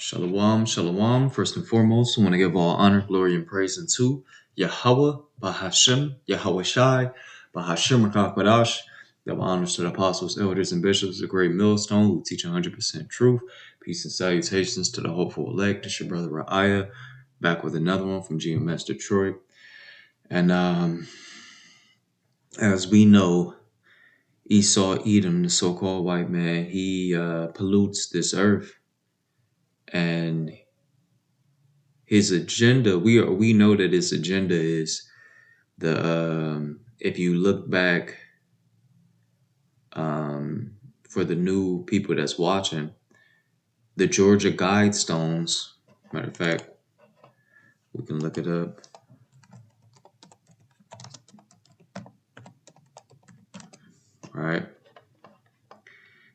Shalom, shalom. First and foremost, I want to give all honor, glory, and praise unto Yahweh, Bahashem, Yahweh Shai, Bahashem Rakakadash. Give honors to the apostles, elders, and bishops, the great millstone who teach 100% truth. Peace and salutations to the hopeful elect. It's your brother Ra'aya, back with another one from GMS Detroit. And as we know, Esau Edom, the so-called white man, he pollutes this earth. And his agenda, we know that his agenda is if you look back for the new people that's watching, the Georgia Guidestones, matter of fact, we can look it up. All right.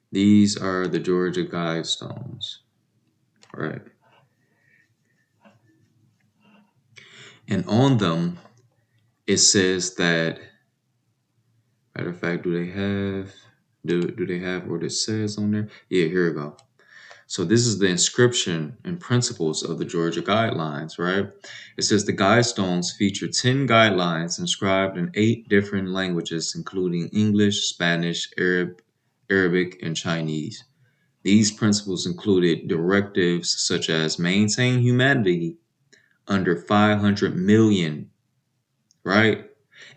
These are the Georgia Guidestones. All right. And on them, it says that, matter of fact, do they have what it says on there? Yeah, here we go. So this is the inscription and principles of the Georgia Guidelines, right? It says the Guidestones feature 10 guidelines inscribed in 8 different languages, including English, Spanish, Arabic, and Chinese. These principles included directives such as maintain humanity under 500 million, right?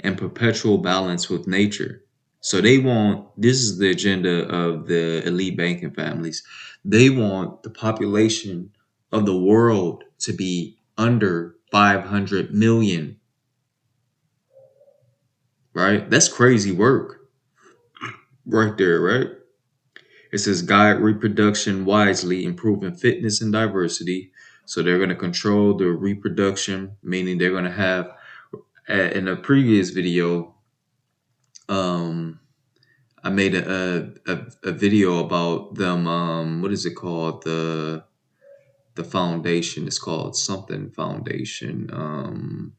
And perpetual balance with nature. So this is the agenda of the elite banking families. They want the population of the world to be under 500 million, right? That's crazy work right there, right? It says guide reproduction wisely, improving fitness and diversity. So they're going to control the reproduction, meaning they're going to have, in a previous video, I made a video about them. What is it called? The foundation is called something foundation.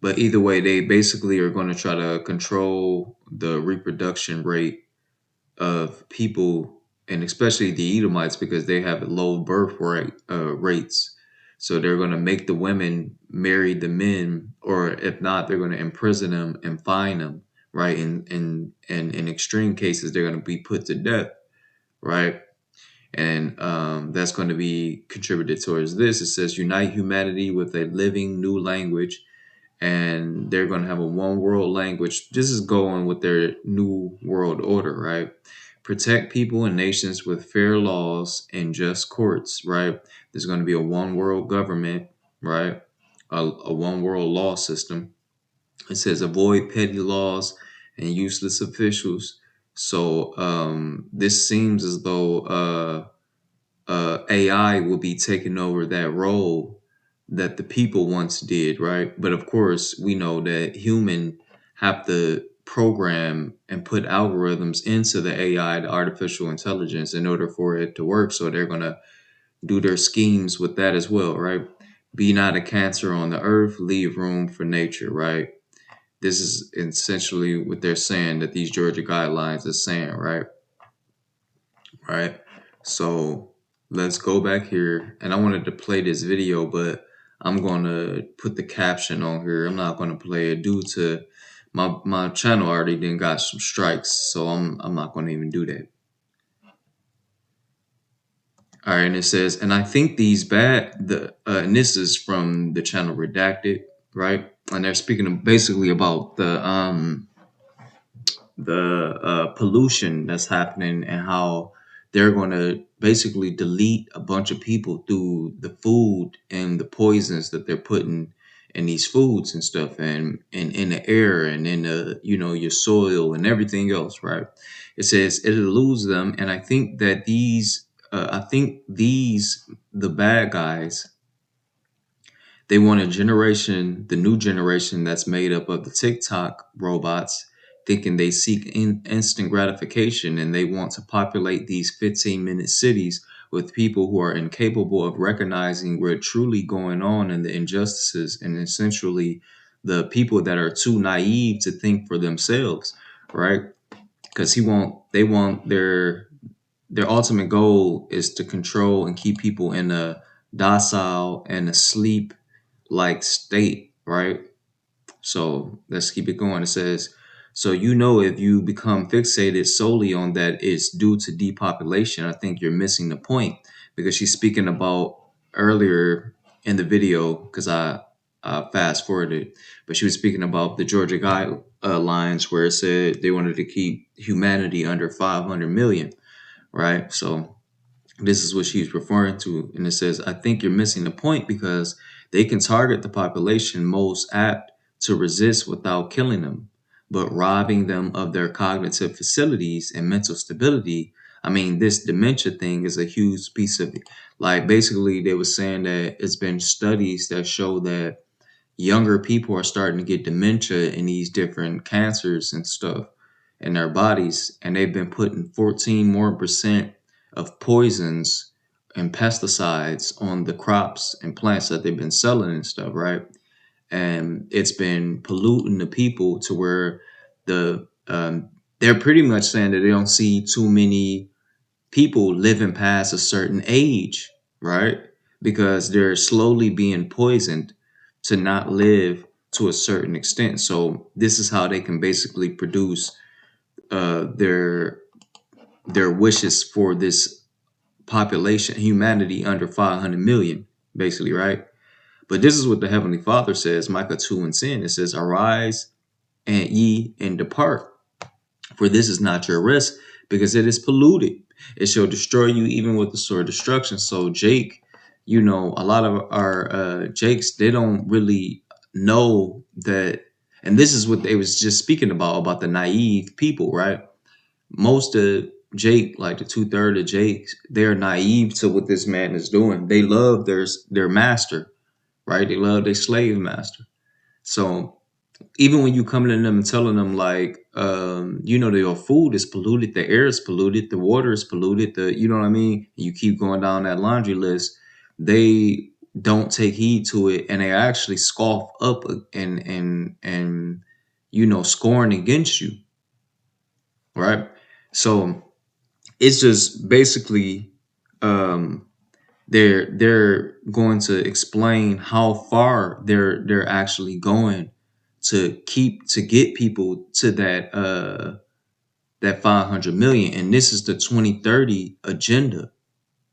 But either way, they basically are going to try to control the reproduction rate of people, and especially the Edomites, because they have low birth rate rates. So they're going to make the women marry the men, or if not, they're going to imprison them and fine them, right? And in extreme cases, they're going to be put to death, right? And that's going to be contributed towards this. It says unite humanity with a living new language, and they're going to have a one world language. This is going with their new world order, right? Protect people and nations with fair laws and just courts, right? There's going to be a one world government, right? A one world law system. It says avoid petty laws and useless officials. So this seems as though AI will be taking over that role that the people once did, right? But of course, we know that human have to program and put algorithms into the AI, the artificial intelligence, in order for it to work. So they're going to do their schemes with that as well, right? Be not a cancer on the earth, leave room for nature, right? This is essentially what they're saying, that these Georgia guidelines are saying, right? Right. So let's go back here, and I wanted to play this video, but I'm going to put the caption on here. I'm not going to play it due to my channel already then got some strikes, so I'm not going to even do that. All right, and it says, and I think and this is from the channel Redacted, right? And they're speaking basically about the pollution that's happening, and how they're going to basically delete a bunch of people through the food and the poisons that they're putting in these foods and stuff, and in the air, and in the your soil and everything else, right? It says it eludes them, and I think that the bad guys, they want the new generation that's made up of the TikTok robots, thinking they seek instant gratification, and they want to populate these 15-minute cities with people who are incapable of recognizing what's truly going on and the injustices, and essentially the people that are too naive to think for themselves, right? Because they want their ultimate goal is to control and keep people in a docile and a sleep like state, right? So let's keep it going. It says, so if you become fixated solely on that it's due to depopulation, I think you're missing the point, because she's speaking about earlier in the video, because I fast forwarded, but she was speaking about the Georgia guidelines where it said they wanted to keep humanity under 500 million, right? So this is what she's referring to. And it says, I think you're missing the point because they can target the population most apt to resist without killing them, but robbing them of their cognitive facilities and mental stability. I mean, this dementia thing is a huge piece of it. Like, basically, they were saying that it's been studies that show that younger people are starting to get dementia and these different cancers and stuff in their bodies, and they've been putting 14 more percent of poisons and pesticides on the crops and plants that they've been selling and stuff, right? And it's been polluting the people to where they're pretty much saying that they don't see too many people living past a certain age, right? Because they're slowly being poisoned to not live to a certain extent. So this is how they can basically produce their wishes for this population, humanity under 500 million, basically, right? But this is what the Heavenly Father says, Micah 2 and 10. It says, arise and ye and depart, for this is not your rest, because it is polluted. It shall destroy you even with the sword of destruction. So Jake, a lot of our Jakes, they don't really know that, and this is what they was just speaking about the naive people, right? Most of Jake, like the 2/3 of Jakes, they're naive to what this man is doing. They love their master, right? They love their slave master. So even when you coming to them and telling them like, that your food is polluted, the air is polluted, the water is polluted, you know what I mean? You keep going down that laundry list, they don't take heed to it, and they actually scoff up and scorn against you, right? So it's just basically um, they're going to explain how far they're actually going to get people to that 500 million, and this is the 2030 agenda,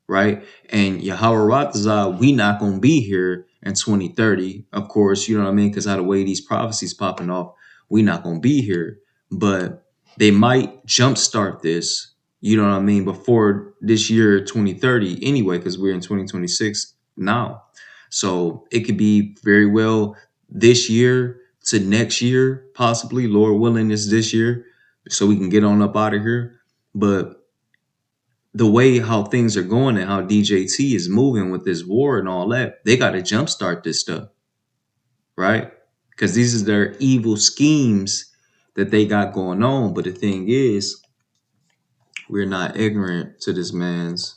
right? And Yahweh Ratazah, we not gonna be here in 2030, of course, you know what I mean? Because of the way these prophecies popping off, we not gonna be here. But they might jumpstart this, you know what I mean, before this year 2030 anyway, because we're in 2026 now. So it could be very well this year to next year, possibly, Lord willing, is this year, so we can get on up out of here. But the way how things are going and how DJT is moving with this war and all that, they got to jumpstart this stuff, right? Because these are their evil schemes that they got going on. But the thing is, we're not ignorant to this man's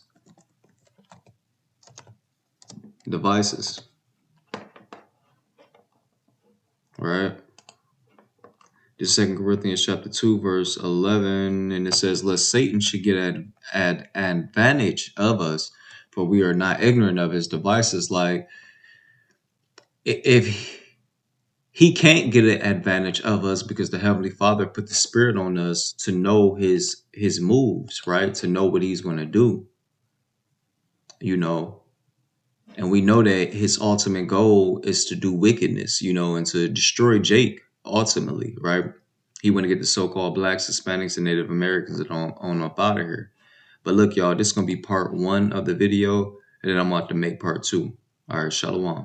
devices, right? This Second Corinthians chapter 2, verse 11, and it says, lest Satan should get at advantage of us, for we are not ignorant of his devices. Like, if he can't get an advantage of us, because the Heavenly Father put the Spirit on us to know his moves, right? To know what he's going to do, you know. And we know that his ultimate goal is to do wickedness, and to destroy Jake ultimately, right? He want to get the so-called blacks, Hispanics, and Native Americans and on up out of here. But look, y'all, this is going to be part 1 of the video, and then I'm about to make part 2. All right, shalom.